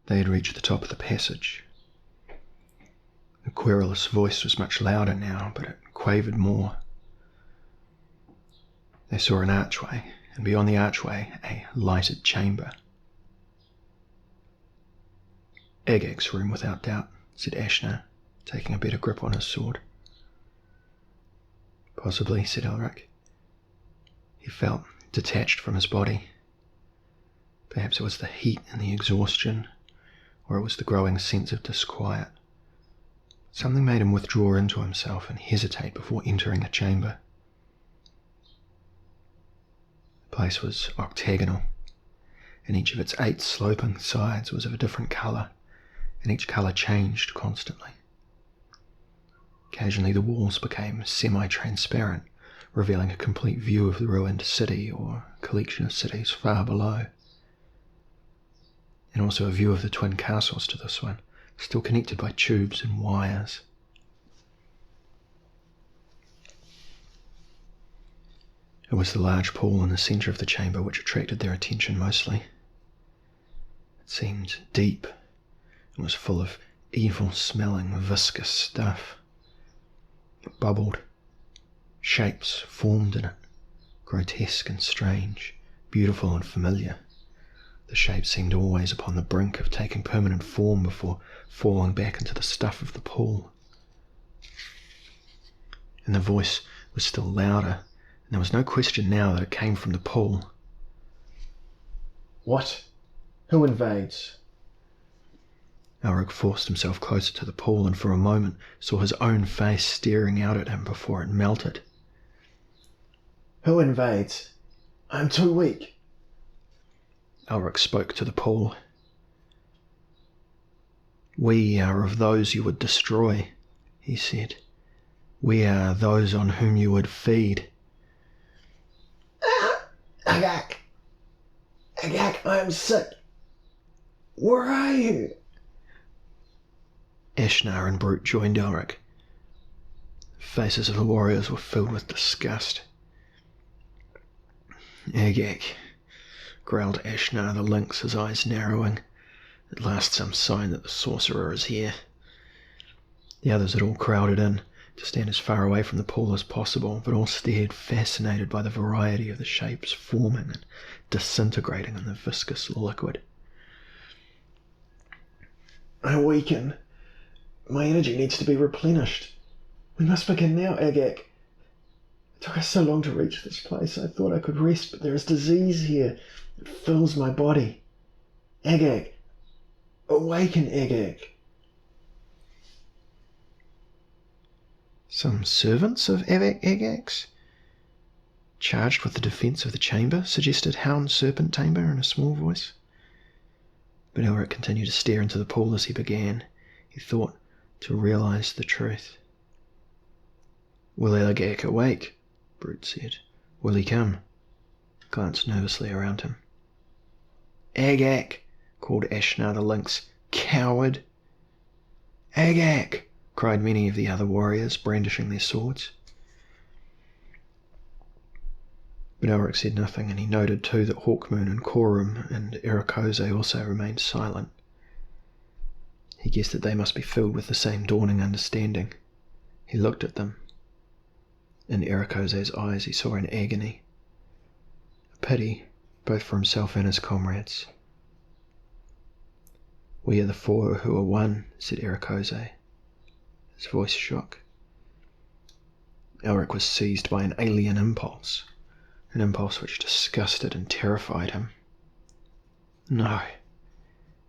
They had reached the top of the passage. The querulous voice was much louder now, but it quavered more. They saw an archway, and beyond the archway, a lighted chamber. "Agag's room, without doubt," said Ashna, taking a better grip on his sword. "Possibly," said Elric. He felt detached from his body. Perhaps it was the heat and the exhaustion, or it was the growing sense of disquiet. Something made him withdraw into himself and hesitate before entering the chamber. The place was octagonal, and each of its 8 sloping sides was of a different colour, and each colour changed constantly. Occasionally the walls became semi-transparent, revealing a complete view of the ruined city or collection of cities far below, and also a view of the twin castles to this one, still connected by tubes and wires. It was the large pool in the centre of the chamber which attracted their attention mostly. It seemed deep and was full of evil-smelling, viscous stuff. It bubbled. Shapes formed in it, grotesque and strange, beautiful and familiar. The shape seemed always upon the brink of taking permanent form before falling back into the stuff of the pool. And the voice was still louder, and there was no question now that it came from the pool. "What? Who invades?" Elric forced himself closer to the pool and for a moment saw his own face staring out at him before it melted. "Who invades? I'm too weak." Elric spoke to the pool. "We are of those you would destroy," he said. "We are those on whom you would feed." "Agag! Agag, I am sick. Where are you?" Ashna and Brute joined Elric. The faces of the warriors were filled with disgust. "Agag," growled Ashna the lynx, his eyes narrowing. "At last some sign that the sorcerer is here." The others had all crowded in, to stand as far away from the pool as possible, but all stared fascinated by the variety of the shapes forming and disintegrating in the viscous liquid. "I weaken. My energy needs to be replenished. We must begin now, Agag. It took us so long to reach this place. I thought I could rest, but there is disease here. It fills my body. Agag, awaken, Agag." "Some servants of Agag's, charged with the defence of the chamber," suggested Hound Serpent Tamer in a small voice. But Elric continued to stare into the pool as he began, he thought, to realise the truth. "Will Agag awake?" Brute said. "Will he come?" He glanced nervously around him. "Agag!" called Ashna the lynx. "Coward!" "Agag!" cried many of the other warriors, brandishing their swords. But Elric said nothing, and he noted too that Hawkmoon and Corum and Ericose also remained silent. He guessed that they must be filled with the same dawning understanding. He looked at them. In Ericose's eyes he saw an agony, a pity, both for himself and his comrades. "We are the 4 who are one," said Ericose. His voice shook. Elric was seized by an alien impulse, an impulse which disgusted and terrified him. No.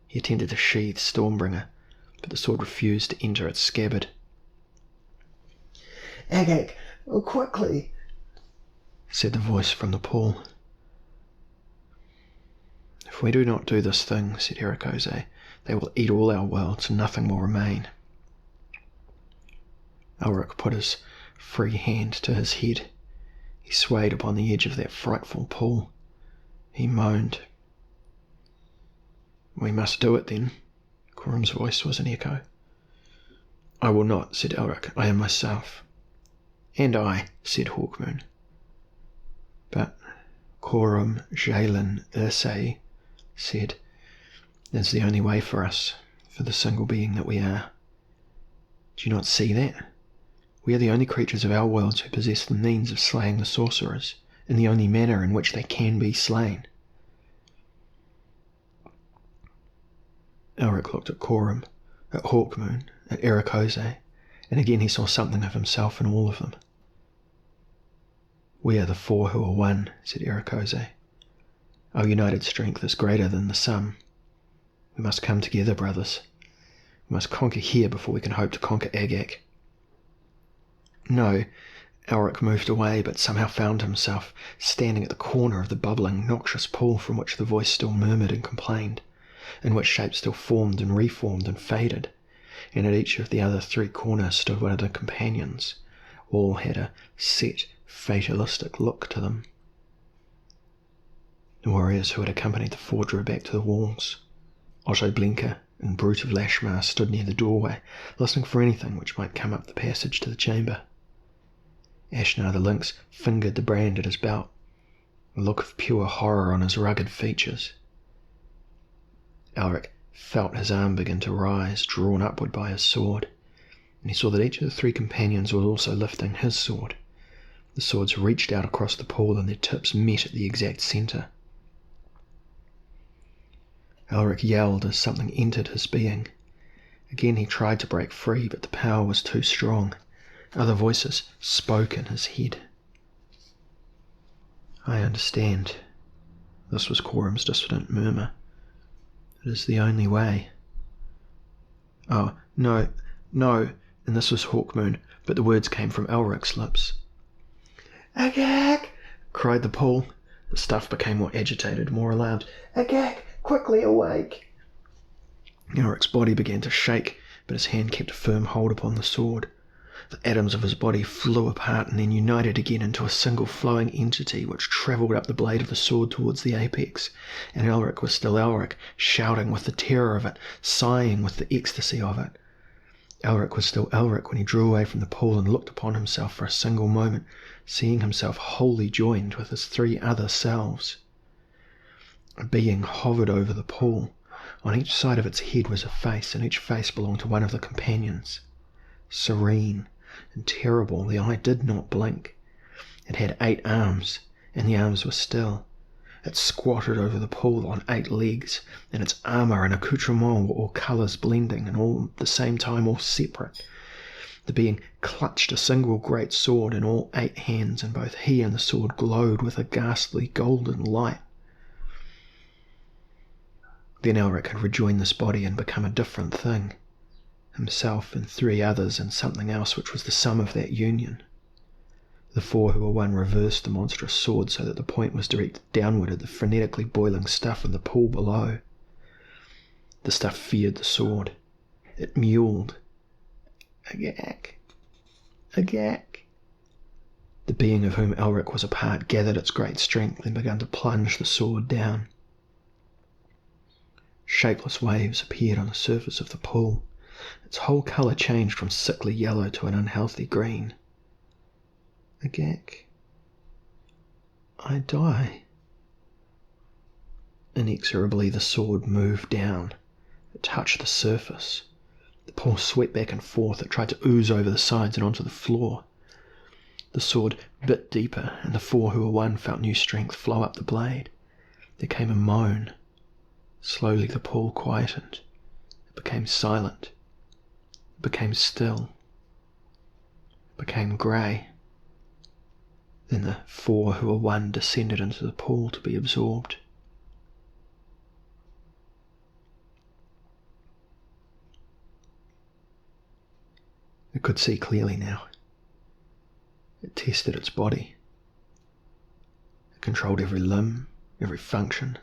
He attempted to sheathe Stormbringer, but the sword refused to enter its scabbard. "Agag, oh, quickly," said the voice from the pool. "If we do not do this thing," said Ericose, "they will eat all our worlds and nothing will remain." Elric put his free hand to his head. He swayed upon the edge of that frightful pool. He moaned. "We must do it then." Corum's voice was an echo. "I will not," said Elric. "I am myself." "And I," said Hawkmoon. But Corum, Jalen, Ursay said, It's the only way for us, for the single being that we are. Do you not see that? We are the only creatures of our worlds who possess the means of slaying the sorcerers, in the only manner in which they can be slain. Elric looked at Coram, at Hawkmoon, at Ericose, and again he saw something of himself in all of them. We are the four who are one, said Ericose. Our united strength is greater than the sum. We must come together, brothers. We must conquer here before we can hope to conquer Agak. No, Elric moved away, but somehow found himself standing at the corner of the bubbling, noxious pool from which the voice still murmured and complained, in which shapes still formed and reformed and faded, and at each of the other three corners stood one of the companions. All had a set, fatalistic look to them. The warriors who had accompanied the four drew back to the walls. Otto Blinker and Brute of Lashmar stood near the doorway, listening for anything which might come up the passage to the chamber. Ashnar the Lynx fingered the brand at his belt, a look of pure horror on his rugged features. Elric felt his arm begin to rise, drawn upward by his sword, and he saw that each of the three companions was also lifting his sword. The swords reached out across the pool and their tips met at the exact centre. Elric yelled as something entered his being. Again he tried to break free, but the power was too strong. Other voices spoke in his head. I understand. This was Coram's dissonant murmur. It is the only way. Oh, no, no, and this was Hawkmoon, but the words came from Elric's lips. Agak! Cried the pool. The stuff became more agitated, more alarmed. Agak! Quickly awake! Elric's body began to shake, but his hand kept a firm hold upon the sword. The atoms of his body flew apart and then united again into a single flowing entity which travelled up the blade of the sword towards the apex, and Elric was still Elric, shouting with the terror of it, sighing with the ecstasy of it. Elric was still Elric when he drew away from the pool and looked upon himself for a single moment, seeing himself wholly joined with his three other selves. A being hovered over the pool. On each side of its head was a face, and each face belonged to one of the companions. Serene and terrible, the eye did not blink. It had 8 arms, and the arms were still. It squatted over the pool on 8 legs, and its armour and accoutrement were all colours blending, and all at the same time all separate. The being clutched a single great sword in all 8 hands, and both he and the sword glowed with a ghastly golden light. Then Elric had rejoined this body and become a different thing. Himself and 3 others and something else which was the sum of that union. The 4 who were one reversed the monstrous sword so that the point was directed downward at the frenetically boiling stuff in the pool below. The stuff feared the sword. It mewled. Agak! Agak! The being of whom Elric was a part gathered its great strength and began to plunge the sword down. Shapeless waves appeared on the surface of the pool. Its whole colour changed from sickly yellow to an unhealthy green. Agak, I die. Inexorably the sword moved down. It touched the surface. The pool swept back and forth. It tried to ooze over the sides and onto the floor. The sword bit deeper, and the 4 who were one felt new strength flow up the blade. There came a moan. Slowly the pool quietened. It became silent. It became still. It became grey. Then the 4 who were one descended into the pool to be absorbed. It could see clearly now. It tested its body. It controlled every limb, every function.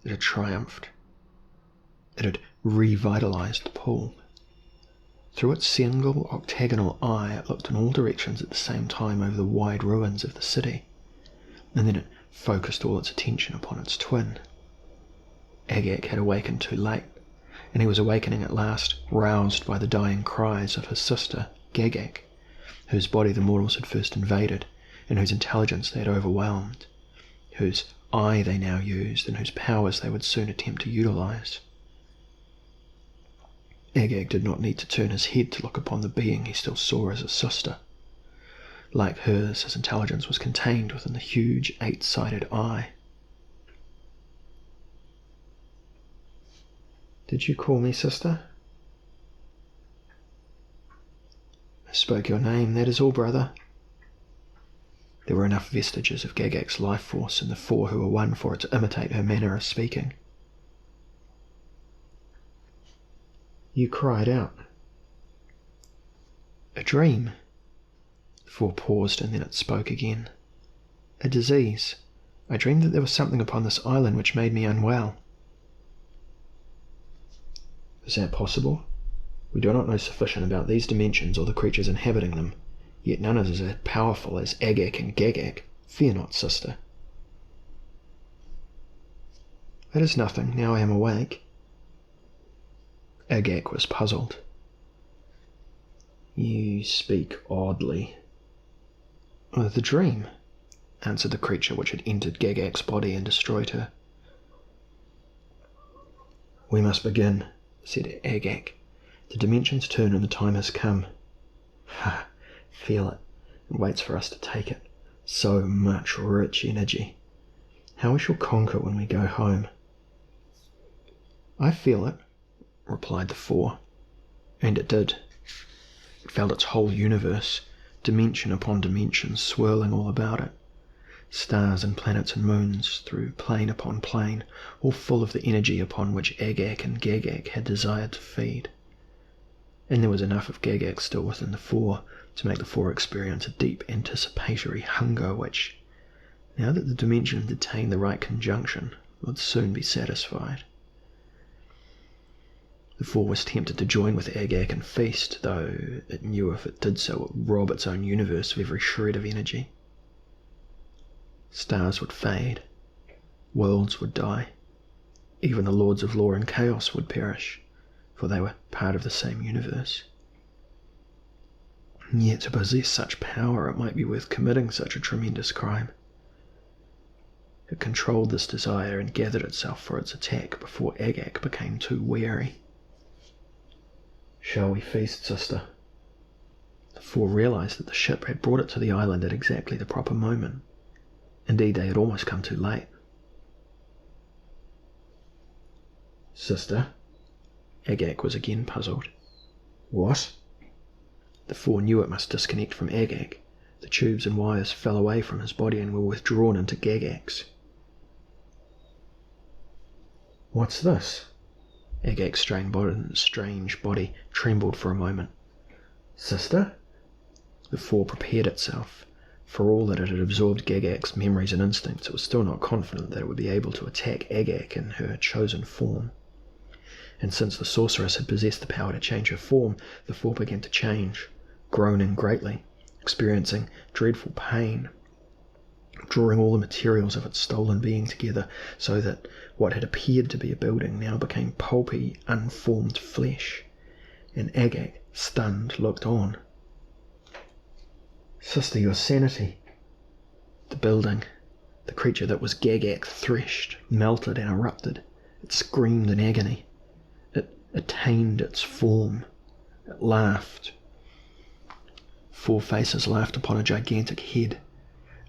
It had triumphed. It had revitalized the pool. Through its single octagonal eye it looked in all directions at the same time over the wide ruins of the city, and then it focused all its attention upon its twin. Agak had awakened too late, and he was awakening at last, roused by the dying cries of his sister, Gagak, whose body the mortals had first invaded, and whose intelligence they had overwhelmed, whose eye they now used, and whose powers they would soon attempt to utilize. Agag did not need to turn his head to look upon the being he still saw as his sister. Like hers, his intelligence was contained within the huge 8-sided eye. "Did you call me sister?" "I spoke your name, that is all, brother." There were enough vestiges of Gagak's life force in the four who were one for it to imitate her manner of speaking. "You cried out." "A dream." The four paused, and then it spoke again. "A disease. I dreamed that there was something upon this island which made me unwell." "Is that possible? We do not know sufficient about these dimensions or the creatures inhabiting them, yet none is as powerful as Agag and Gagak. Fear not, sister." "It is nothing, now I am awake." Agag was puzzled. "You speak oddly." "The dream," answered the creature which had entered Gagak's body and destroyed her. "We must begin," said Agag. "The dimensions turn and the time has come." "Ha! Feel it. It waits for us to take it. So much rich energy. How we shall conquer when we go home." "I feel it," replied the four. And it did. It felt its whole universe, dimension upon dimension, swirling all about it. Stars and planets and moons, through plane upon plane, all full of the energy upon which Agag and Gagak had desired to feed. And there was enough of Gagak still within the four to make the four experience a deep anticipatory hunger which, now that the dimension had attained the right conjunction, would soon be satisfied. The four was tempted to join with Agag and feast, though it knew if it did so it would rob its own universe of every shred of energy. Stars would fade, worlds would die, even the lords of law and chaos would perish, for they were part of the same universe. And yet to possess such power, it might be worth committing such a tremendous crime. It controlled this desire and gathered itself for its attack before Agag became too wary. "Shall we feast, sister?" The four realized that the ship had brought it to the island at exactly the proper moment. Indeed, they had almost come too late. "Sister?" Agag was again puzzled. "What?" The four knew it must disconnect from Agag. The tubes and wires fell away from his body and were withdrawn into Gagak's. "What's this?" Agag's strange body trembled for a moment. "Sister?" The four prepared itself. For all that it had absorbed Gagak's memories and instincts, it was still not confident that it would be able to attack Agag in her chosen form. And since the sorceress had possessed the power to change her form, the four began to change, groaning greatly, experiencing dreadful pain, drawing all the materials of its stolen being together, so that what had appeared to be a building now became pulpy, unformed flesh. And Agag, stunned, looked on. "Sister, your sanity!" The building, the creature that was Gagak, threshed, melted and erupted. It screamed in agony. It attained its form. It laughed. 4 faces laughed upon a gigantic head.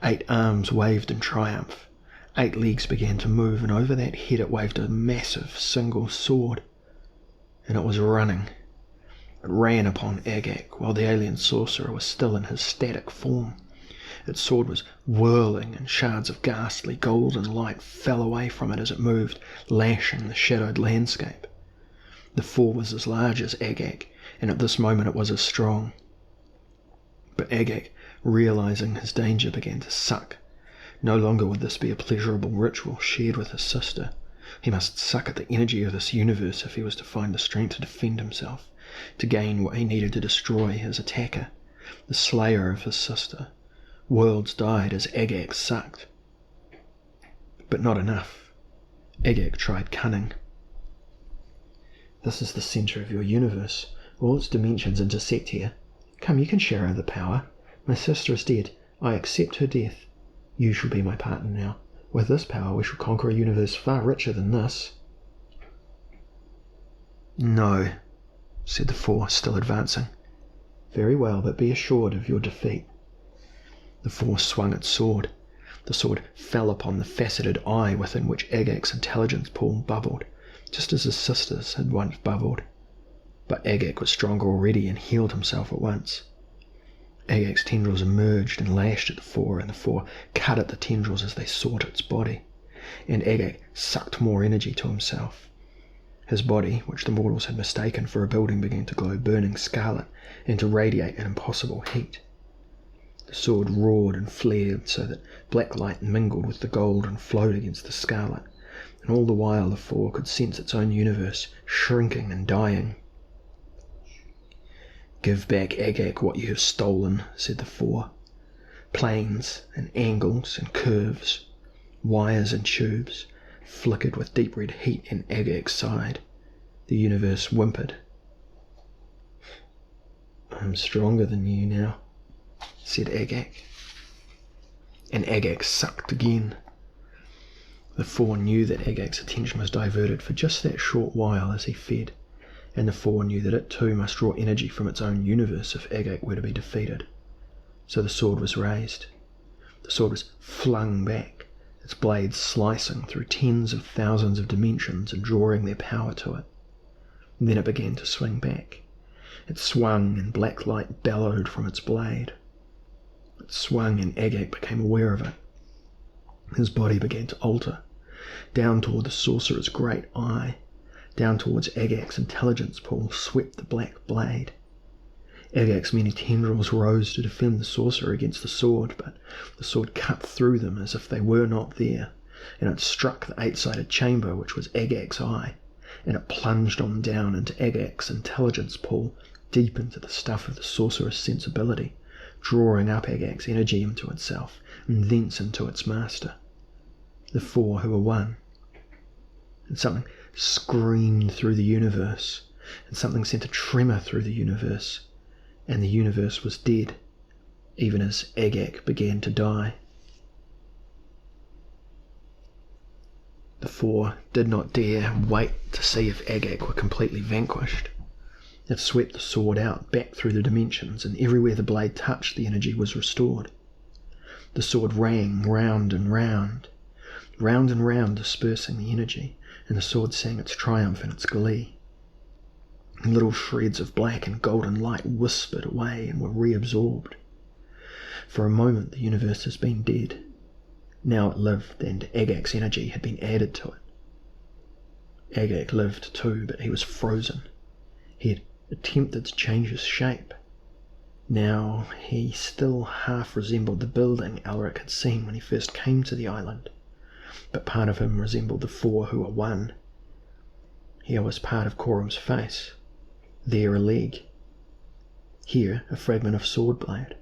8 arms waved in triumph. 8 legs began to move, and over that head it waved a massive single sword. And it was running. It ran upon Agag, while the alien sorcerer was still in his static form. Its sword was whirling, and shards of ghastly golden light fell away from it as it moved, lashing the shadowed landscape. The four was as large as Agag, and at this moment it was as strong. But Agag, realizing his danger, began to suck. No longer would this be a pleasurable ritual shared with his sister. He must suck at the energy of this universe if he was to find the strength to defend himself, to gain what he needed to destroy his attacker, the slayer of his sister. Worlds died as Agag sucked. But not enough. Agag tried cunning. "This is the center of your universe. All its dimensions intersect here. Come, you can share the power. My sister is dead. I accept her death. You shall be my partner now. With this power we shall conquer a universe far richer than this." "No," said the four, still advancing. Very well, but be assured of your defeat. The four swung its sword. The sword fell upon the faceted eye within which Agag's intelligence pool bubbled, just as his sisters had once bubbled. But Agag was stronger already and healed himself at once. Agag's tendrils emerged and lashed at the four, and the four cut at the tendrils as they sought its body, and Agag sucked more energy to himself. His body, which the mortals had mistaken for a building, began to glow burning scarlet and to radiate an impossible heat. The sword roared and flared so that black light mingled with the gold and flowed against the scarlet, and all the while the four could sense its own universe shrinking and dying. "Give back, Agag, what you have stolen," said the four. Planes and angles and curves, wires and tubes, flickered with deep red heat in Agag's side. The universe whimpered. "I'm stronger than you now," said Agag. And Agag sucked again. The four knew that Agag's attention was diverted for just that short while as he fed, and the four knew that it too must draw energy from its own universe if Agag were to be defeated. So the sword was raised. The sword was flung back, its blades slicing through tens of thousands of dimensions and drawing their power to it. And then it began to swing back. It swung and black light bellowed from its blade. It swung and Agag became aware of it. His body began to alter, down toward the sorcerer's great eye, down towards Agag's intelligence pool swept the black blade. Agag's many tendrils rose to defend the sorcerer against the sword, but the sword cut through them as if they were not there, and it struck the eight-sided chamber which was Agag's eye, and it plunged on down into Agag's intelligence pool, deep into the stuff of the sorcerer's sensibility, drawing up Agag's energy into itself, and thence into its master. The four who were one. And something screamed through the universe, and something sent a tremor through the universe, and the universe was dead, even as Agag began to die. The four did not dare wait to see if Agag were completely vanquished. It swept the sword out, back through the dimensions, and everywhere the blade touched, the energy was restored. The sword rang round and round, dispersing the energy, and the sword sang its triumph and its glee. And little shreds of black and golden light whispered away and were reabsorbed. For a moment the universe has been dead. Now it lived, and Agag's energy had been added to it. Agag lived too, but he was frozen. He had attempted to change his shape. Now he still half resembled the building Elric had seen when he first came to the island, but part of him resembled the four who were one. Here was part of Corum's face, there a leg, here a fragment of sword blade.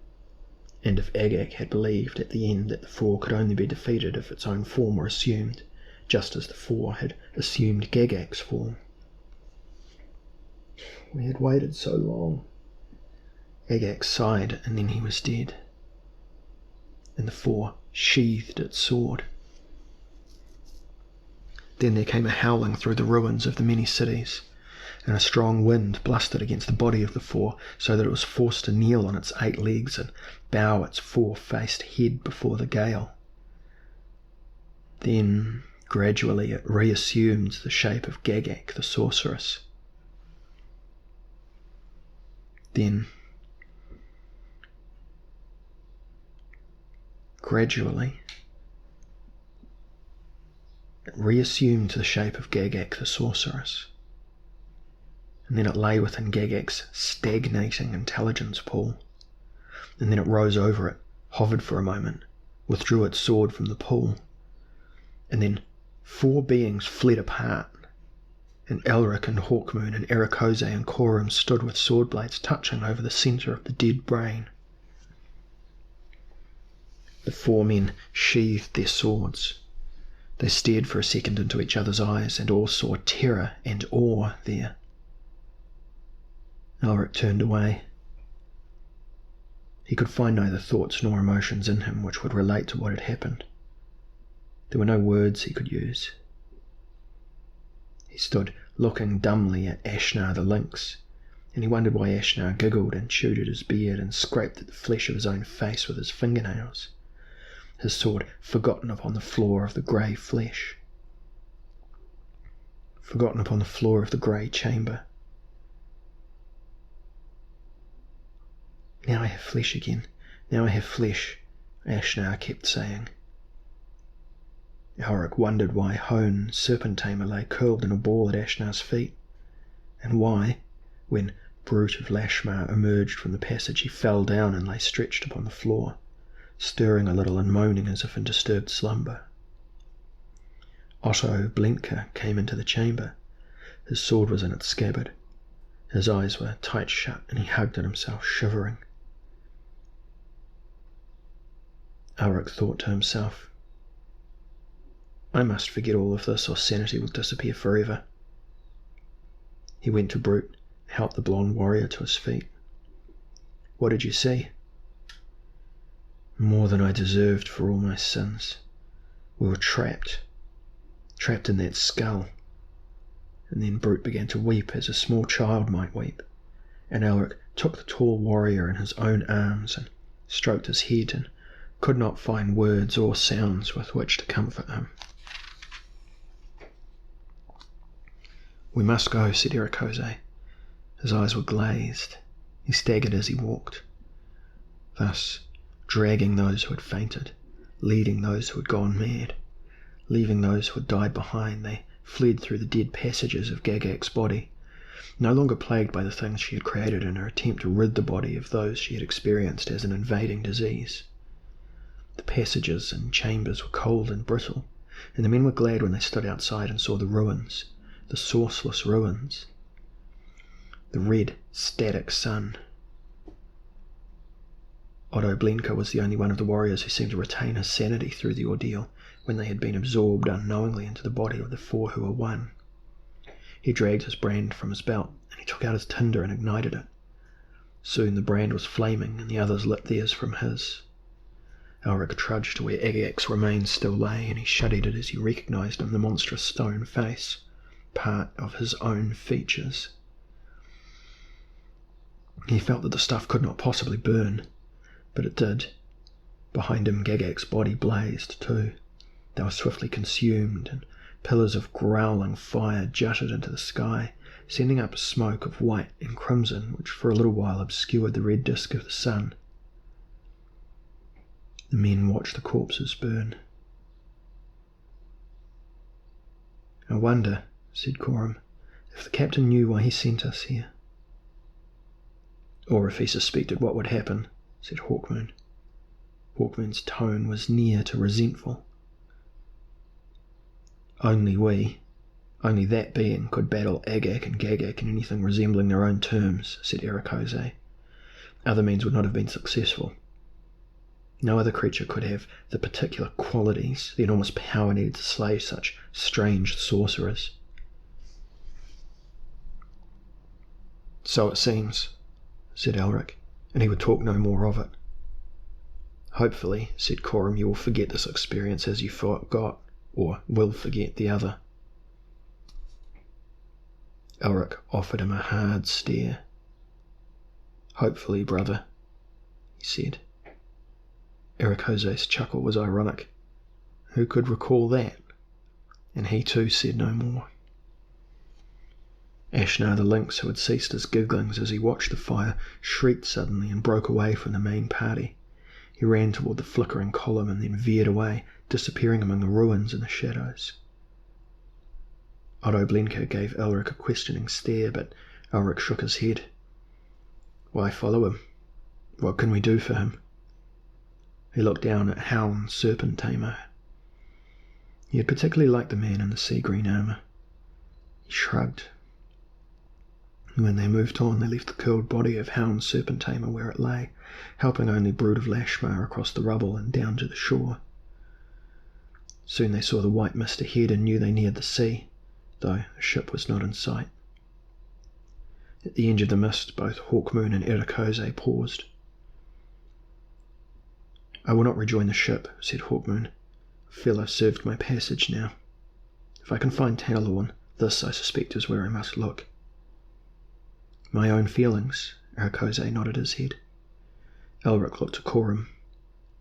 And if Agag had believed at the end that the four could only be defeated if its own form were assumed, just as the four had assumed Gagag's form. We had waited so long. Agag sighed, and then he was dead. And the four sheathed its sword. Then there came a howling through the ruins of the many cities, and a strong wind blustered against the body of the four, so that it was forced to kneel on its 8 legs and bow its 4-faced head before the gale. Then, gradually, it reassumed the shape of Gagag the sorceress. Then, gradually, it reassumed the shape of Gagag the sorceress. And then it lay within Gagag's stagnating intelligence pool. And then it rose over it, hovered for a moment, withdrew its sword from the pool. And then 4 beings fled apart, and Elric and Hawkmoon and Ericose and Corum stood with sword blades touching over the centre of the dead brain. The 4 men sheathed their swords. They stared for a second into each other's eyes, and all saw terror and awe there. Elric turned away. He could find neither thoughts nor emotions in him which would relate to what had happened. There were no words he could use. He stood looking dumbly at Ashnar the lynx, and he wondered why Ashnar giggled and chewed at his beard and scraped at the flesh of his own face with his fingernails, his sword forgotten upon the floor of the grey flesh. Forgotten upon the floor of the grey chamber. "Now I have flesh again, now I have flesh," Ashnar kept saying. Elric wondered why Hone, serpent tamer, lay curled in a ball at Ashnar's feet, and why, when Brute of Lashmar emerged from the passage, he fell down and lay stretched upon the floor, stirring a little and moaning as if in disturbed slumber. Otto Blinker came into the chamber. His sword was in its scabbard. His eyes were tight shut, and he hugged at himself, shivering. Elric thought to himself, "I must forget all of this, or sanity will disappear forever." He went to Brute, helped the blonde warrior to his feet. "What did you see?" "More than I deserved for all my sins. We were trapped in that skull." And then Brute began to weep as a small child might weep, and Elric took the tall warrior in his own arms and stroked his head and could not find words or sounds with which to comfort him. "We must go," said Ericose. His eyes were glazed. He staggered as he walked, thus dragging those who had fainted, leading those who had gone mad, leaving those who had died behind. They fled through the dead passages of Gagak's body, no longer plagued by the things she had created in her attempt to rid the body of those she had experienced as an invading disease. The passages and chambers were cold and brittle, and the men were glad when they stood outside and saw the ruins, the sourceless ruins, the red, static sun. Otto Blinker was the only one of the warriors who seemed to retain his sanity through the ordeal, when they had been absorbed unknowingly into the body of the four who were one. He dragged his brand from his belt, and he took out his tinder and ignited it. Soon the brand was flaming, and the others lit theirs from his. Elric trudged to where Agag's remains still lay, and he shuddered as he recognised in the monstrous stone face part of his own features. He felt that the stuff could not possibly burn, but it did. Behind him Gagak's body blazed too. They were swiftly consumed, and pillars of growling fire jutted into the sky, sending up a smoke of white and crimson which for a little while obscured the red disk of the sun. The men watched the corpses burn. "I wonder," said Coram, "if the captain knew why he sent us here." "Or if he suspected what would happen," said Hawkmoon. Hawkmoon's tone was near to resentful. Only that being could battle Agag and Gagak in anything resembling their own terms," said Ericose. "Other means would not have been successful. No other creature could have the particular qualities, the enormous power needed to slay such strange sorcerers." "So it seems," said Elric, and he would talk no more of it. "Hopefully," said Coram, "you will forget this experience as you forgot, or will forget, the other." Elric offered him a hard stare. "Hopefully, brother," he said. Ericose's chuckle was ironic. Who could recall that? And he too said no more. Ashnar the lynx, who had ceased his gigglings as he watched the fire, shrieked suddenly and broke away from the main party. He ran toward the flickering column and then veered away, disappearing among the ruins in the shadows. Otto Blinker gave Elric a questioning stare, but Elric shook his head. "Why follow him? What can we do for him?" He looked down at Hound, serpent tamer. He had particularly liked the man in the sea-green armour. He shrugged. When they moved on, they left the curled body of Hound, serpent tamer where it lay, helping only Brute of Lashmar across the rubble and down to the shore. Soon they saw the white mist ahead and knew they neared the sea, though the ship was not in sight. At the edge of the mist, both Hawkmoon and Ericose paused. "I will not rejoin the ship," said Hawkmoon. "I feel I've served my passage now. If I can find Tanalorn, this, I suspect, is where I must look." My own feelings, Arakose nodded his head. Elric looked at Coram.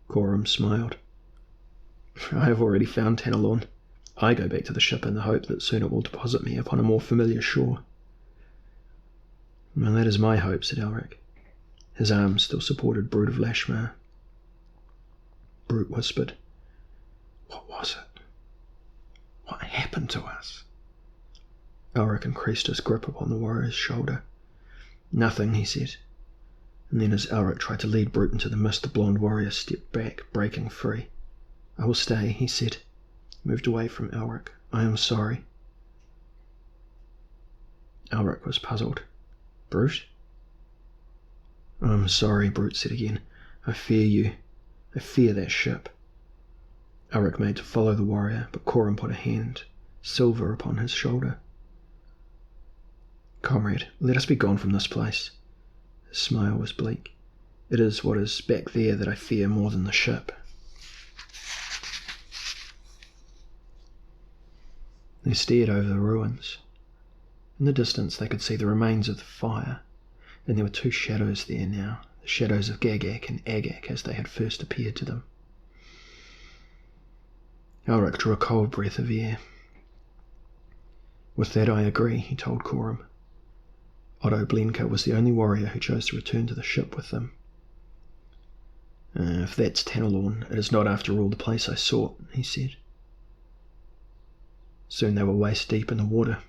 Coram smiled. I have already found Tanalorn. I go back to the ship in the hope that soon it will deposit me upon a more familiar shore. Well, that is my hope, said Elric. His arms still supported Brute of Lashmar. Brute whispered, What was it? What happened to us? Elric increased his grip upon the warrior's shoulder. Nothing, he said. And then as Elric tried to lead Brute into the mist, the blonde warrior stepped back, breaking free. I will stay, he said. He moved away from Elric. I am sorry. Elric was puzzled. Brute? I'm sorry, Brute said again. I fear you. I fear that ship. Elric made to follow the warrior, but Coram put a hand, silver, upon his shoulder. Comrade, let us be gone from this place. His smile was bleak. It is what is back there that I fear more than the ship. They stared over the ruins. In the distance they could see the remains of the fire, and there were two shadows there now, the shadows of Gagak and Agak as they had first appeared to them. Elric drew a cold breath of air. With that I agree, he told Coram. Otto Blenka was the only warrior who chose to return to the ship with them. If that's Tanalorn, it is not after all the place I sought, he said. Soon they were waist deep in the water.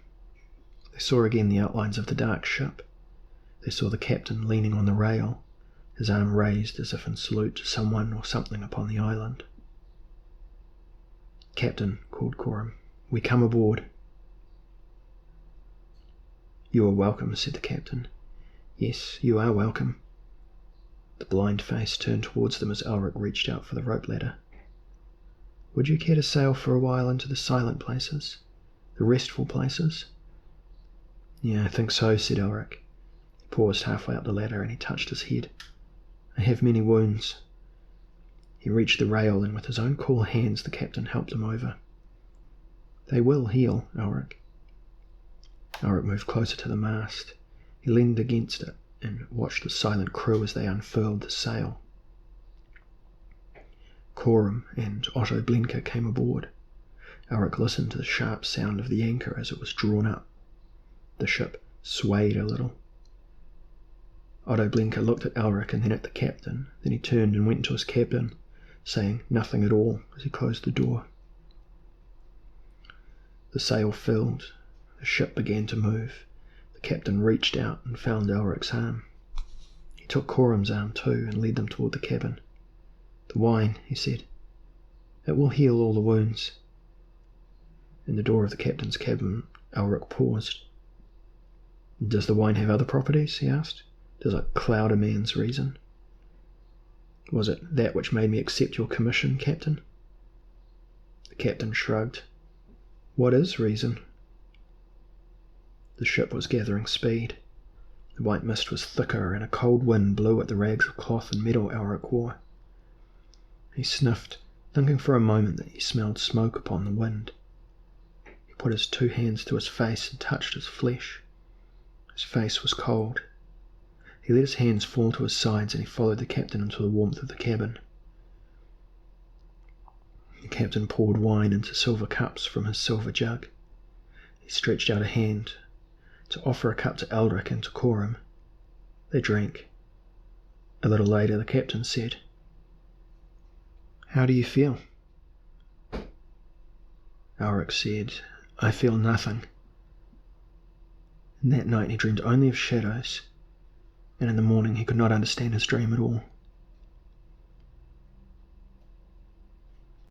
They saw again the outlines of the dark ship. They saw the captain leaning on the rail, his arm raised as if in salute to someone or something upon the island. Captain, called Coram, we come aboard. You are welcome, said the captain. Yes, you are welcome. The blind face turned towards them as Elric reached out for the rope ladder. Would you care to sail for a while into the silent places, the restful places? Yeah, I think so, said Elric. He paused halfway up the ladder and he touched his head. I have many wounds. He reached the rail and with his own cool hands the captain helped him over. They will heal, Elric. Elric moved closer to the mast. He leaned against it and watched the silent crew as they unfurled the sail. Coram and Otto Blenka came aboard. Elric listened to the sharp sound of the anchor as it was drawn up. The ship swayed a little. Otto Blenka looked at Elric and then at the captain. Then he turned and went into his cabin, saying nothing at all as he closed the door. The sail filled. The ship began to move. The captain reached out and found Elric's arm. He took Coram's arm too and led them toward the cabin. The wine, he said. It will heal all the wounds. In the door of the captain's cabin, Elric paused. Does the wine have other properties, he asked. Does it cloud a man's reason? Was it that which made me accept your commission, Captain? The captain shrugged. What is reason? The ship was gathering speed. The white mist was thicker and a cold wind blew at the rags of cloth and metal Elric wore. He sniffed, thinking for a moment that he smelled smoke upon the wind. He put his two hands to his face and touched his flesh. His face was cold. He let his hands fall to his sides and he followed the captain into the warmth of the cabin. The captain poured wine into silver cups from his silver jug. He stretched out a hand to offer a cup to Elric and to Coram. They drank. A little later the captain said, How do you feel? Elric said, I feel nothing. And that night he dreamed only of shadows, and in the morning he could not understand his dream at all.